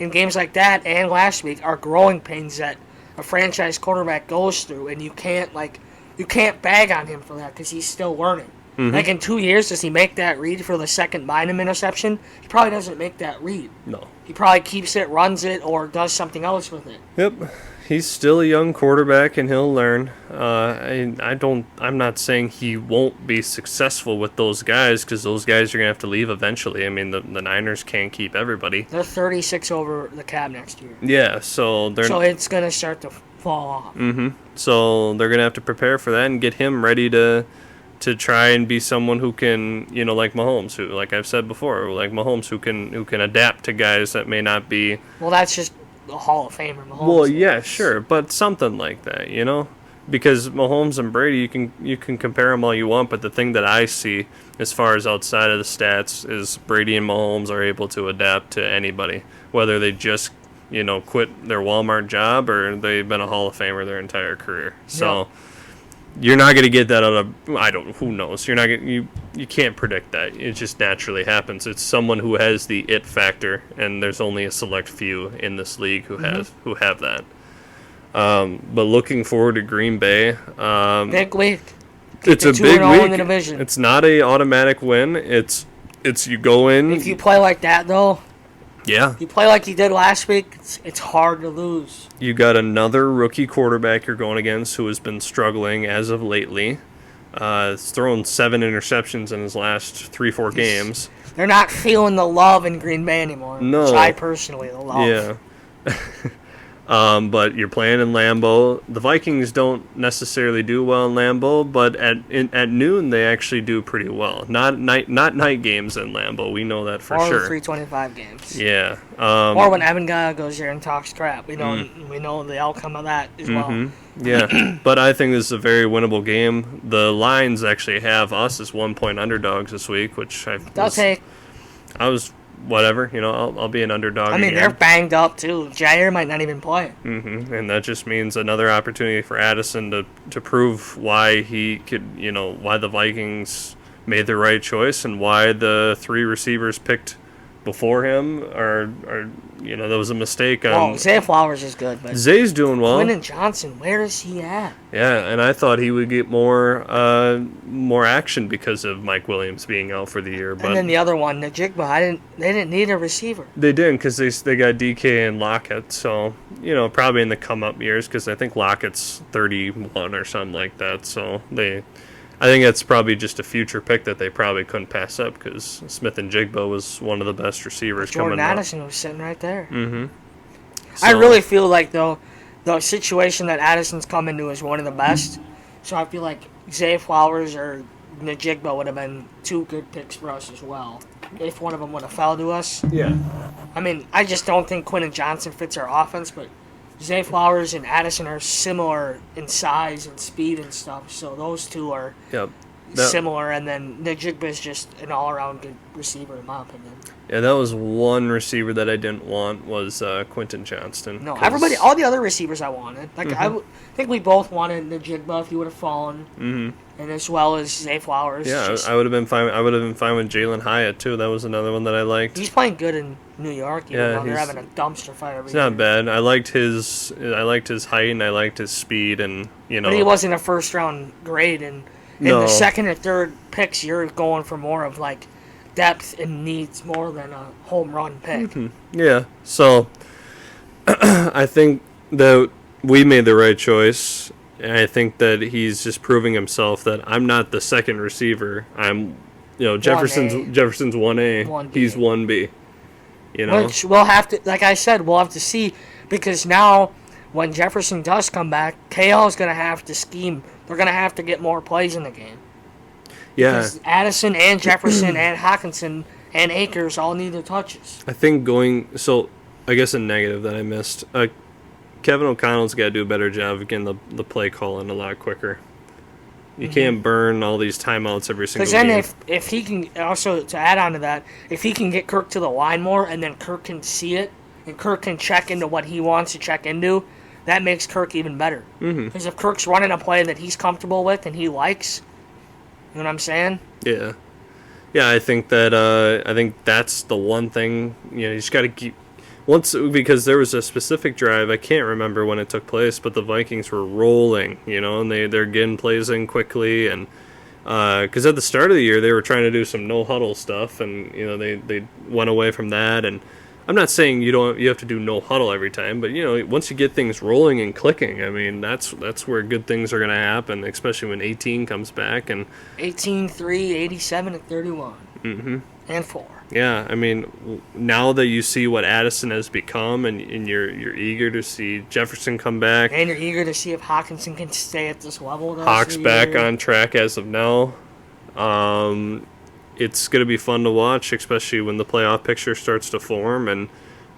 And games like that and last week are growing pains that a franchise quarterback goes through, and you can't bag on him for that because he's still learning. Mm-hmm. Like in 2 years, does he make that read for the second Bynum interception? He probably doesn't make that read. No. He probably keeps it, runs it, or does something else with it. Yep. He's still a young quarterback, and he'll learn. I'm not saying he won't be successful with those guys, because those guys are going to have to leave eventually. I mean, the Niners can't keep everybody. They're 36 over the cap next year. Yeah, so it's going to start to fall off. Mm-hmm. So they're going to have to prepare for that and get him ready to try and be someone who can, like Mahomes, who, like I've said before, like Mahomes, who can adapt to guys that may not be. Well, that's just a Hall of Famer. Mahomes. Well, yeah, sure, but something like that, because Mahomes and Brady, you can compare them all you want, but the thing that I see as far as outside of the stats is Brady and Mahomes are able to adapt to anybody, whether they just quit their Walmart job or they've been a Hall of Famer their entire career. So you're not going to get that out of who knows. You're not you can't predict that. It just naturally happens. It's someone who has the it factor, and there's only a select few in this league who have that. But looking forward to Green Bay. Big week. It's a big week. In the week. division. It's not a automatic win. It's you go in. If you play like that though, yeah. If you play like you did last week, it's hard to lose. You got another rookie quarterback you're going against who has been struggling as of lately. He's thrown 7 interceptions in his last 3-4 games. They're not feeling the love in Green Bay anymore. No. Which I personally love. Yeah. But you're playing in Lambeau. The Vikings don't necessarily do well in Lambeau, but at noon they actually do pretty well. Not night games in Lambeau. We know that for sure. Or 325 games. Yeah. Or when Evan Gaia goes there and talks crap. We know the outcome of that as well. Yeah. But I think this is a very winnable game. The lines actually have us as 1-point underdogs this week, which I was whatever, I'll be an underdog. I mean, again. they're banged up too. Jair might not even play. And that just means another opportunity for Addison to prove why he could, why the Vikings made the right choice and why the 3 receivers picked before him are that was a mistake. Zay Flowers is good, but Zay's doing well. Quentin Johnson, where is he at? Yeah, and I thought he would get more action because of Mike Williams being out for the year. But and then the other one, Najigba, they didn't need a receiver. They didn't because they got DK and Lockett. So probably in the come up years because I think Lockett's 31 or something like that. So I think that's probably just a future pick that they probably couldn't pass up because Smith and Jigba was one of the best receivers Jordan coming up. Addison was sitting right there. So, I really feel like, though, the situation that Addison's come into is one of the best. So I feel like Zay Flowers or Najigba would have been 2 good picks for us as well if one of them would have fell to us. Yeah. I mean, I just don't think Quentin Johnson fits our offense, but Zay Flowers and Addison are similar in size and speed and stuff, so those two are similar, and then Najigba is just an all-around good receiver, in my opinion. Yeah, that was one receiver that I didn't want was Quentin Johnston. No, all the other receivers I wanted. Like I think we both wanted Najigba if he would have fallen, and as well as Zay Flowers. Yeah, I would have been fine. I would have been fine with Jalen Hyatt too. That was another one that I liked. He's playing good in New York. Even though they're having a dumpster fight every It's not bad. I liked his height and I liked his speed and But he wasn't a first round grade, and in the second and third picks, you're going for more of like depth and needs more than a home run pick. Yeah, so I think that we made the right choice. And I think that he's just proving himself that I'm not the second receiver. I'm, Jefferson's 1A. 1B. He's 1B. Which we'll have to, like I said, we'll have to see because now when Jefferson does come back, KL is going to have to scheme. They're going to have to get more plays in the game. Yeah. Because Addison and Jefferson and Hawkinson and Akers all need their touches. I think I guess a negative that I missed. Kevin O'Connell's got to do a better job of getting the play call in a lot quicker. You can't burn all these timeouts every single game. Because then if he can, also to add on to that, if he can get Kirk to the line more and then Kirk can see it and Kirk can check into what he wants to check into, that makes Kirk even better. Because if Kirk's running a play that he's comfortable with and he likes, you know what I'm saying? Yeah. Yeah, I think that's the one thing, you just got to keep... because there was a specific drive, I can't remember when it took place, but the Vikings were rolling, and they're getting plays in quickly, and because at the start of the year they were trying to do some no huddle stuff, and they went away from that. And I'm not saying you have to do no huddle every time, but once you get things rolling and clicking, I mean that's where good things are going to happen, especially when 18 comes back and 18-3, 87 and 31, and 4. Yeah, I mean, now that you see what Addison has become, and you're eager to see Jefferson come back, and you're eager to see if Hawkinson can stay at this level. Hawk's back on track as of now. It's going to be fun to watch, especially when the playoff picture starts to form, and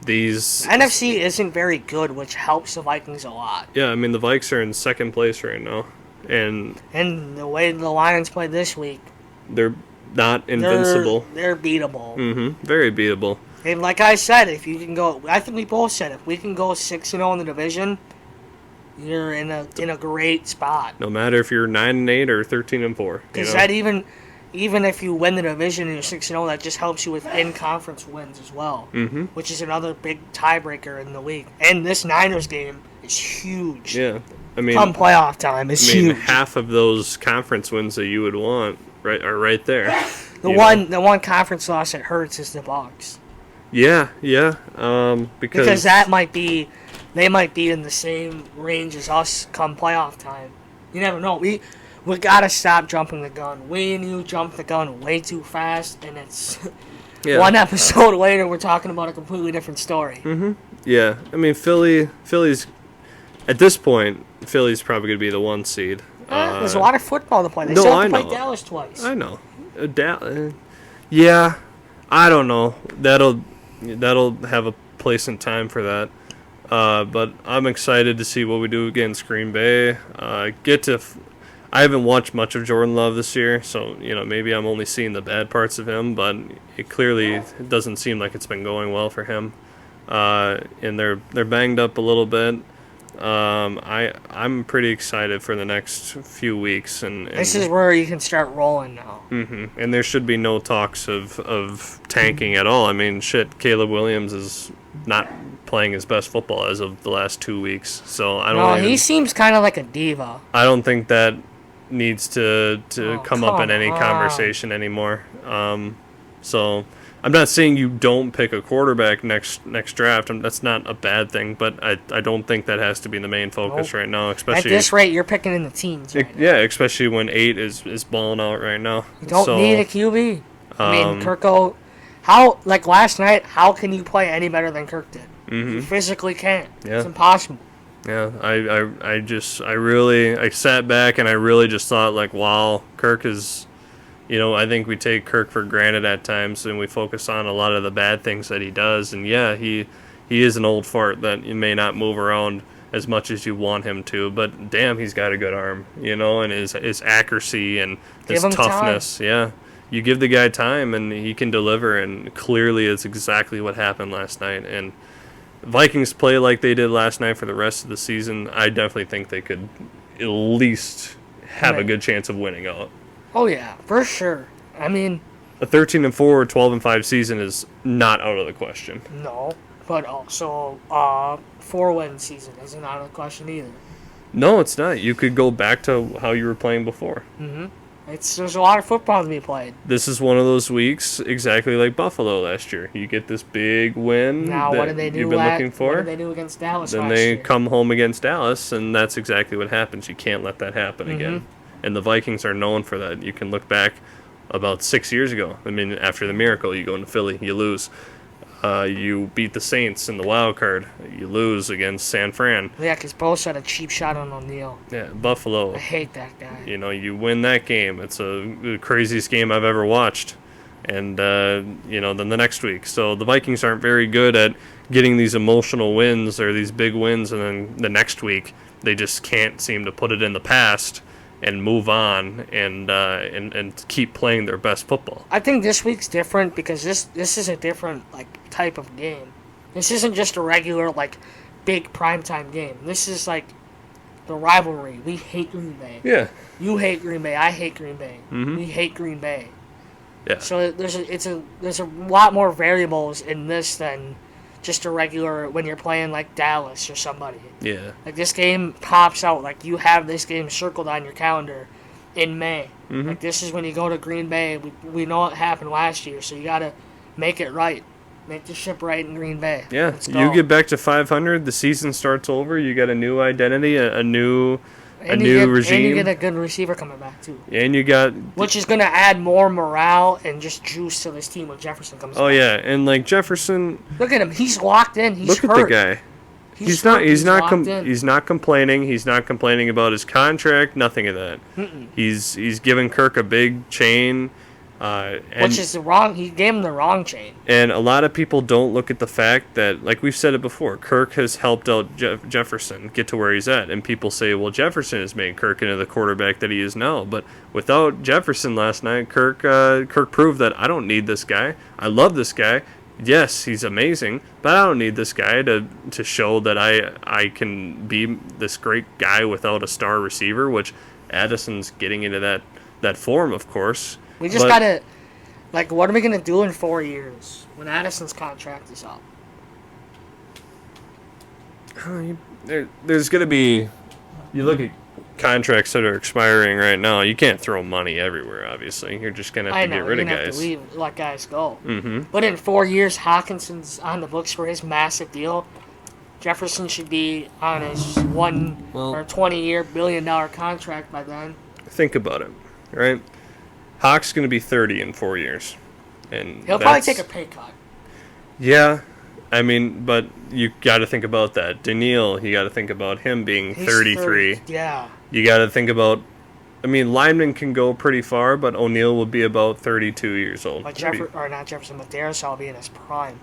these NFC isn't very good, which helps the Vikings a lot. Yeah, I mean the Vikes are in second place right now, and the way the Lions play this week, they're not invincible. They're beatable. Very beatable. And like I said, if you can go, I think we both said if we can go 6-0 in the division, you're in a great spot. No matter if you're 9-8 or 13-4. Because that even if you win the division and you're 6-0, that just helps you with in-conference wins as well, which is another big tiebreaker in the league. And this Niners game is huge. Yeah, I mean, come playoff time, it's huge. Half of those conference wins that you would want are right there. The one conference loss that hurts is the Bucs. Yeah. Because they might be in the same range as us come playoff time. You never know. We gotta stop jumping the gun. We and you jump the gun way too fast, and it's one episode later we're talking about a completely different story. Yeah, I mean Philly's at this point. Philly's probably gonna be the 1 seed. There's a lot of football to play. They still have to play Dallas twice. I know. Yeah, I don't know. That'll have a place and time for that. But I'm excited to see what we do against Green Bay. I haven't watched much of Jordan Love this year, so maybe I'm only seeing the bad parts of him. But it clearly doesn't seem like it's been going well for him. And they're banged up a little bit. I'm pretty excited for the next few weeks, and this is where you can start rolling now. And there should be no talks of tanking at all. I mean, shit, Caleb Williams is not playing his best football as of the last 2 weeks, so I don't. He seems kind of like a diva. I don't think that needs to come up in any conversation anymore. So. I'm not saying you don't pick a quarterback next draft. That's not a bad thing, but I don't think that has to be the main focus right now. Especially at this rate, you're picking in the teens. Right now. Especially when 8 is balling out right now. You don't need a QB. I mean, Kirko. Like last night, how can you play any better than Kirk did? You physically can't. Yeah. It's impossible. Yeah, I sat back and I really just thought like, wow, Kirk is. I think we take Kirk for granted at times, and we focus on a lot of the bad things that he does. And he is an old fart that you may not move around as much as you want him to. But damn, he's got a good arm, and his accuracy and his toughness. Time. Yeah, you give the guy time, and he can deliver. And clearly, it's exactly what happened last night. And Vikings play like they did last night for the rest of the season. I definitely think they could at least have a good chance of winning out. Oh, yeah, for sure. I mean, a 13-4 or 12-5 season is not out of the question. No, but also 4-win season isn't out of the question either. No, it's not. You could go back to how you were playing before. There's a lot of football to be played. This is one of those weeks exactly like Buffalo last year. You get this big win what did they do you've been looking for. What did they do against Dallas Then they come home against Dallas, and that's exactly what happens. You can't let that happen again. And the Vikings are known for that. You can look back about 6 years ago. I mean, after the miracle, you go into Philly, you lose. You beat the Saints in the wild card. You lose against San Fran. Yeah, because Bosa had a cheap shot on O'Neal. Yeah, Buffalo. I hate that guy. You win that game. It's the craziest game I've ever watched. And, then the next week. So the Vikings aren't very good at getting these emotional wins or these big wins, and then the next week they just can't seem to put it in the past and move on and keep playing their best football. I think this week's different because this is a different type of game. This isn't just a regular big primetime game. This is the rivalry. We hate Green Bay. Yeah. You hate Green Bay. I hate Green Bay. We hate Green Bay. Yeah. So there's a lot more variables in this than just a regular when you're playing Dallas or somebody. Yeah. This game pops out. You have this game circled on your calendar in May. This is when you go to Green Bay. We know what happened last year, so you got to make it right. Make the ship right in Green Bay. Yeah. You get back to 500, the season starts over. You got a new identity, a new regime. And you get a good receiver coming back, too. And you got... Which is going to add more morale and just juice to this team when Jefferson comes back. Oh, yeah. And, Jefferson... Look at him. He's locked in. He's hurt. Look at the guy. He's not complaining. He's not complaining about his contract, nothing of that. He's given Kirk a big chain. Which is the wrong. He gave him the wrong chain. And a lot of people don't look at the fact that, like we've said it before, Kirk has helped out Jefferson get to where he's at. And people say, well, Jefferson has made Kirk into the quarterback that he is now. But without Jefferson last night, Kirk proved that I don't need this guy. I love this guy. Yes, he's amazing, but I don't need this guy to show that I can be this great guy without a star receiver, which Addison's getting into that form, of course. We just gotta, like, what are we gonna do in 4 years when Addison's contract is up? There's gonna be, you look at contracts that are expiring right now. You can't throw money everywhere. Obviously, you're just gonna have to get rid of guys. Have to let guys go. Mm-hmm. But in 4 years, Hawkinson's on the books for his massive deal. Jefferson should be on his or 20-year $1 billion contract by then. Think about it, right? Hawk's going to be 30 in 4 years. And he'll probably take a pay cut. Yeah. I mean, but you got to think about that. Daniil, you got to think about him being 33. Yeah. You got to think about, I mean, linemen can go pretty far, but O'Neal will be about 32 years old. But not Jefferson, but Darisaw will be in his prime.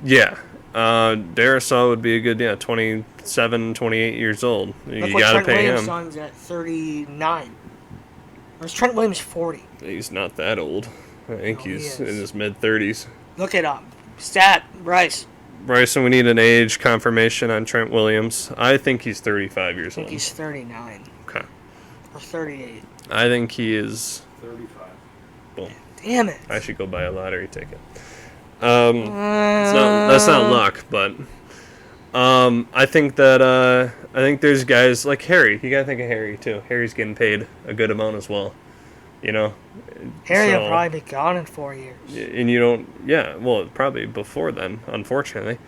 Yeah. Darisaw would be a good, 27, 28 years old. You got to pay him. Trent Williams' at 39. Or is Trent Williams 40? He's not that old. I think he's in his mid-30s. Look it up. Stat, Bryce. Bryson, we need an age confirmation on Trent Williams. I think he's 35 years old. I think he's 39. Okay. Or 38. I think he is 35. Boom. Damn it. I should go buy a lottery ticket. That's not luck, but I think there's guys like Harry. You gotta think of Harry too. Harry's getting paid a good amount as well. Harry will probably be gone in 4 years. And you don't, probably before then, unfortunately.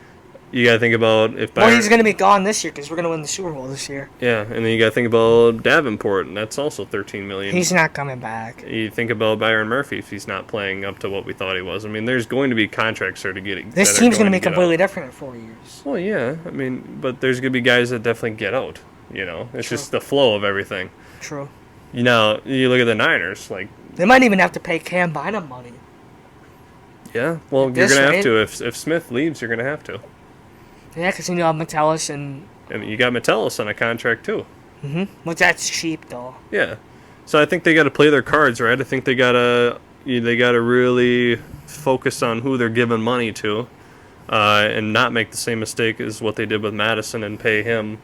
You got to think about if Byron... Well, he's going to be gone this year because we're going to win the Super Bowl this year. Yeah, and then you got to think about Davenport, and that's also $13 million. He's not coming back. You think about Byron Murphy if he's not playing up to what we thought he was. I mean, there's going to be contracts that are getting... This team's going to be completely different in 4 years. Well, yeah. I mean, but there's going to be guys that definitely get out, It's True. just the flow of everything. True. You look at the Niners, like... They might even have to pay Cam Bynum money. Yeah, well, you're going to have to. If Smith leaves, you're going to have to. Yeah, because you have Metellus and... I mean, you got Metellus on a contract, too. Mm-hmm. But that's cheap, though. Yeah. So I think they got to play their cards, right? I think they got to really focus on who they're giving money to and not make the same mistake as what they did with Madison and pay him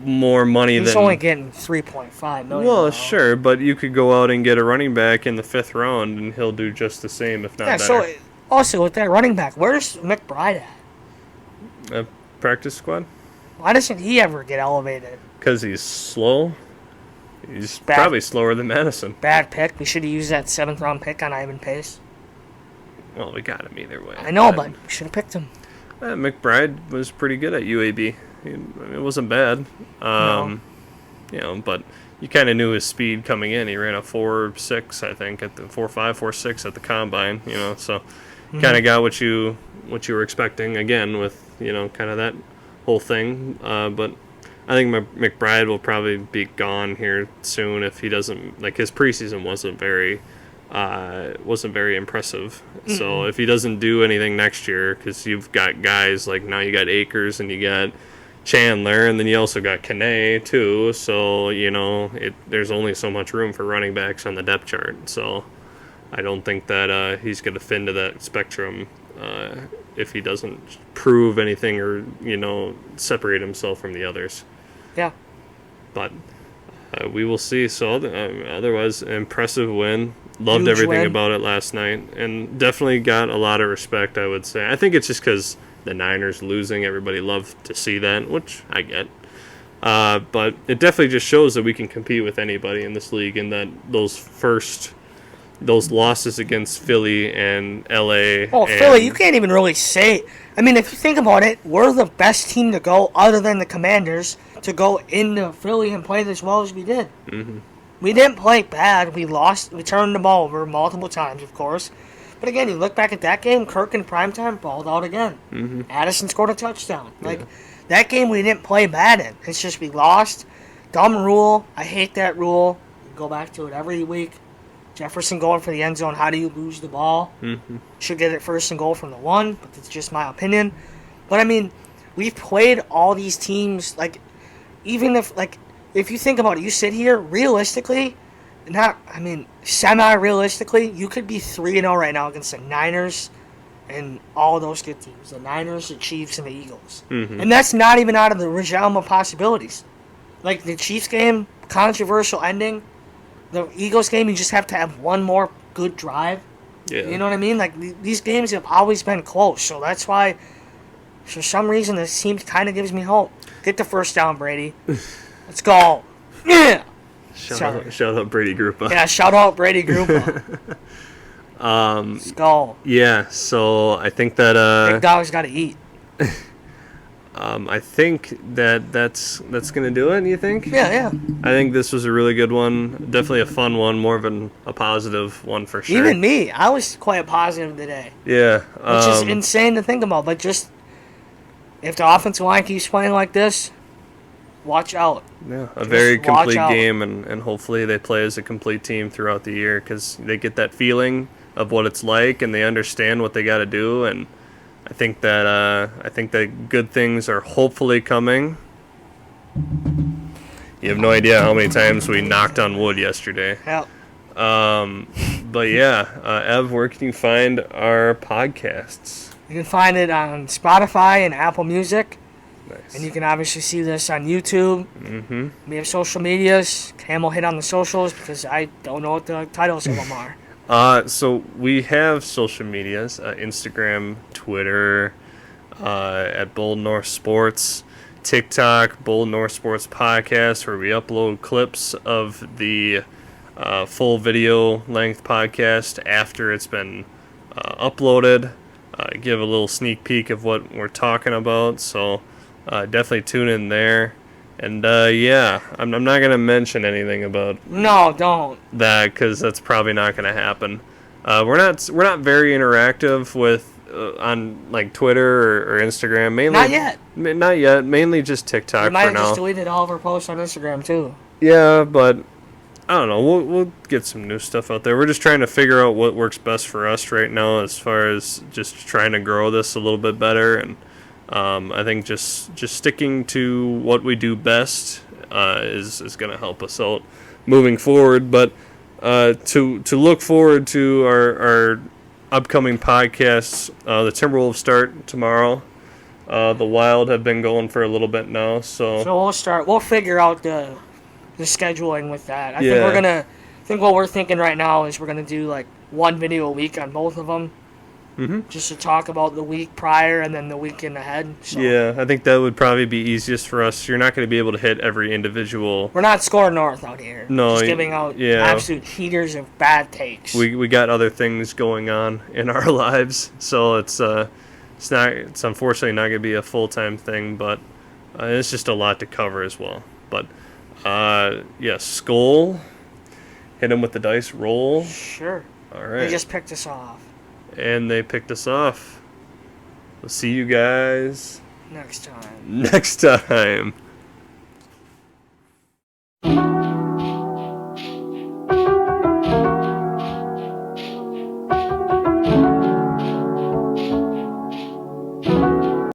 more money than... He's only getting $3.5 million. Well, sure, but you could go out and get a running back in the 5th round, and he'll do just the same, if not better. So also with that running back, where's McBride at? A practice squad? Why doesn't he ever get elevated? Because he's slow. He's probably slower than Madison. Bad pick. We should have used that 7th round pick on Ivan Pace. Well, we got him either way. I know, but we should have picked him. McBride was pretty good at UAB. It wasn't bad. No. But you kind of knew his speed coming in. He ran a 4.6, I think, at the 4.5, 4.6 at the combine. So kind of got what you were expecting again with kind of that whole thing. But I think McBride will probably be gone here soon if he doesn't, like, his preseason wasn't very impressive. Mm-hmm. So if he doesn't do anything next year, because you've got guys like now you got Akers and you got Chandler, and then you also got Kane too. So there's only so much room for running backs on the depth chart. So I don't think that he's going to fit into that spectrum if he doesn't prove anything or separate himself from the others. Yeah. But we will see. So otherwise, impressive win. Loved Huge everything win. about it last night, and definitely got a lot of respect, I would say. I think it's just because the Niners losing, everybody loved to see that, which I get. But it definitely just shows that we can compete with anybody in this league, and that those losses against Philly and LA. Oh, Philly, you can't even really say. I mean, if you think about it, we're the best team to go, other than the Commanders, to go into Philly and play as well as we did. Mm-hmm. We didn't play bad. We lost. We turned the ball over multiple times, of course. But again, you look back at that game, Kirk in primetime balled out again. Mm-hmm. Addison scored a touchdown. That game we didn't play bad in. It's just we lost. Dumb rule. I hate that rule. We go back to it every week. Jefferson going for the end zone. How do you lose the ball? Mm-hmm. Should get it first and goal from the 1, but that's just my opinion. But I mean, we've played all these teams, like, even if you think about it, you sit here, realistically, semi-realistically, you could be 3-0 right now against the Niners and all those good teams. The Niners, the Chiefs, and the Eagles. Mm-hmm. And that's not even out of the realm of possibilities. Like, the Chiefs game, controversial ending. The Eagles game, you just have to have one more good drive. Yeah. You know what I mean? Like, these games have always been close. So that's why, for some reason, this team kind of gives me hope. Get the first down, Brady. Let's go. Yeah. Shout out Brady Grupa. Yeah, shout out Brady Grupa. Let's go. Yeah, so I think that Big dog's got to eat. I think that's gonna do it. You think? Yeah. I think this was a really good one. Definitely a fun one. More of a positive one for sure. Even me, I was quite positive today. Yeah. Which is insane to think about. But just if the offensive line keeps playing like this, watch out. Yeah, a very Just watch complete out. game, and hopefully they play as a complete team throughout the year because they get that feeling of what it's like and they understand what they got to do. And I think that good things are hopefully coming. You have no idea how many times we knocked on wood yesterday. Yep. But yeah, Ev, where can you find our podcasts? You can find it on Spotify and Apple Music. Nice. And you can obviously see this on YouTube. Mm-hmm. We have social medias. Cam will hit on the socials because I don't know what the titles of them are. So we have social medias, Instagram, Twitter, at Bold North Sports, TikTok, Bold North Sports Podcast, where we upload clips of the full video length podcast after it's been uploaded. Give a little sneak peek of what we're talking about. So definitely tune in there. And yeah, I'm not gonna mention anything about No, don't. that because that's probably not gonna happen. We're not very interactive with on like Twitter or Instagram. Mainly Not yet. Not yet. Mainly just TikTok We might for have now. just deleted all of our posts on Instagram too. Yeah, but I don't know. We'll get some new stuff out there. We're just trying to figure out what works best for us right now, as far as just trying to grow this a little bit better. And I think just sticking to what we do best is going to help us out moving forward. But to look forward to our upcoming podcasts, the Timberwolves start tomorrow. The Wild have been going for a little bit now, so We'll figure out the scheduling with that. I Yeah. think what we're thinking right now is we're gonna do like one video a week on both of them. Mhm. Just to talk about the week prior and then the weekend ahead. So yeah, I think that would probably be easiest for us. You're not going to be able to hit every individual. we're not scoring north out here. No, Just giving out yeah. absolute heaters of bad takes. We got other things going on in our lives, so it's unfortunately not going to be a full-time thing, but it's just a lot to cover as well. But yeah, Skull, hit him with the dice roll. Sure. All right. They just picked us off. And they picked us off. We'll see you guys Next time. next time.